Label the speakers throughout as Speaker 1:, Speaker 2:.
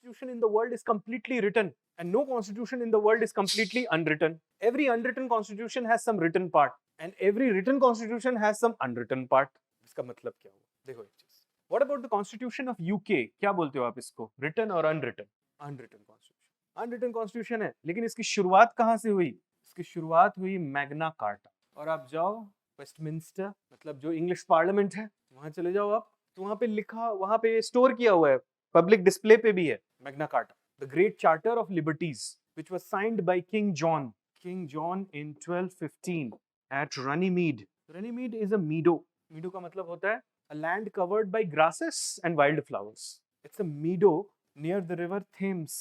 Speaker 1: constitution in the world is completely written and no constitution in the world is completely unwritten. Every unwritten constitution has some written part and every written constitution has some unwritten part. इसका मतलब क्या हुआ? देखो एक चीज. What about the constitution of UK? क्या बोलते हो आप इसको? Written or unwritten? Unwritten constitution. Unwritten constitution है, लेकिन इसकी शुरुआत कहाँ से हुई? इसकी शुरुआत हुई मैग्ना कार्टा. और आप जाओ वेस्टमिंस्टर, मतलब जो इंग्लिश पार्लियामेंट है, वहां चले जाओ आप, तो वहां पे लिखा, वहां पे स्टोर किया हुआ है, पब्लिक डिस्प्ले पे भी है, Magna carta, the great charter of liberties, which was signed by king John in 1215 at Runnymede. Runnymede is a meadow. Meadow का मतलब होता है a land covered by grasses and wildflowers. It's a meadow near the river Thames.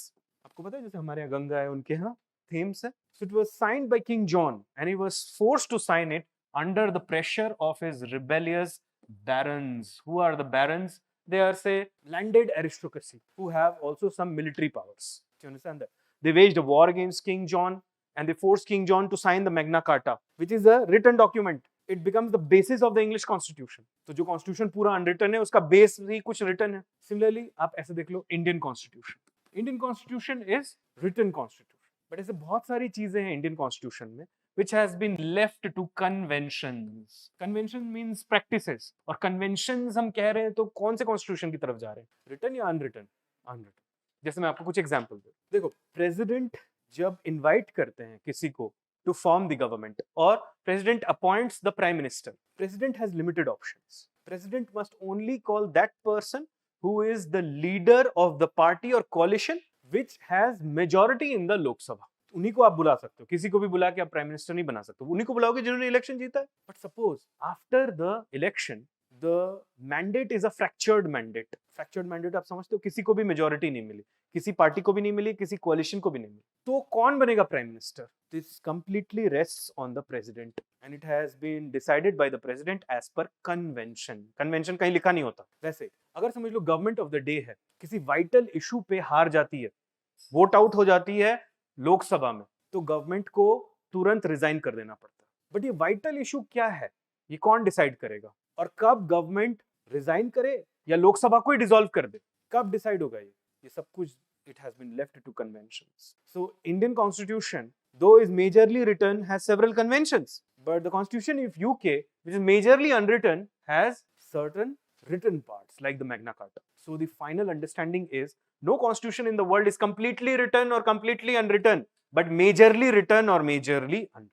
Speaker 1: आपको पता है जैसे हमारे यहाँ गंगा है, उनके यहाँ Thames है. So it was signed by King John and he was forced to sign it under the pressure of his rebellious barons. Who are the barons? They are, say, landed aristocracy who have also some military powers. Do you understand that? They waged a war against King John and they forced King John to sign the Magna Carta, which is a written document. It becomes the basis of the English Constitution. तो जो Constitution पूरा unwritten है, उसका base भी कुछ written है. Similarly, आप ऐसे देख लो Indian Constitution. Indian Constitution is written Constitution. But ऐसे बहुत सारी चीजें हैं Indian Constitution में, which has been left to conventions. Convention means practices. और conventions हम कह रहे हैं तो कौन से Constitution की तरफ जा रहे हैं? Written या unwritten? Unwritten. जैसे मैं आपको कुछ एग्जाम्पल दूं. देखो, प्रेसिडेंट जब इनवाइट करते हैं किसी को टू फॉर्म द गवर्नमेंट और president appoints the prime minister, president has limited options. President must only call that person who is the leader of the party और coalition which has majority in the Lok Sabha. उन्हीं को आप बुला सकते हो, किसी को भी बुला के आप प्राइम मिनिस्टर नहीं बना सकते. उन्हीं को बुलाओगे जिन्होंने इलेक्शन जीता है. But suppose after the election the mandate is a fractured mandate. Fractured mandate आप समझते हो, किसी को भी मेजॉरिटी नहीं मिली, किसी पार्टी को भी नहीं मिली, किसी कोalition को भी नहीं मिली, तो कौन बनेगा prime minister? This completely rests on the president and it has been decided by the president as per convention. Convention कहीं लिखा नहीं होता. वैसे अगर समझ लो गवर्नमेंट ऑफ द डे है, किसी वाइटल इशू पे हार जाती है, वोट आउट हो जाती है लोकसभा में, तो गवर्नमेंट को तुरंत रिजाइन कर देना पड़ता है. बट ये वाइटल इशू क्या है, ये कौन डिसाइड करेगा? और कब गवर्नमेंट रिजाइन करे या लोकसभा को ही डिसॉल्व कर दे, कब डिसाइड होगा ये सब कुछ it has been left to conventions. So Indian Constitution, though is majorly written, has several conventions, but the Constitution of UK, which is majorly unwritten, has certain written parts like the Magna Carta. So the final understanding is no constitution in the world is completely written or completely unwritten, but majorly written or majorly unwritten.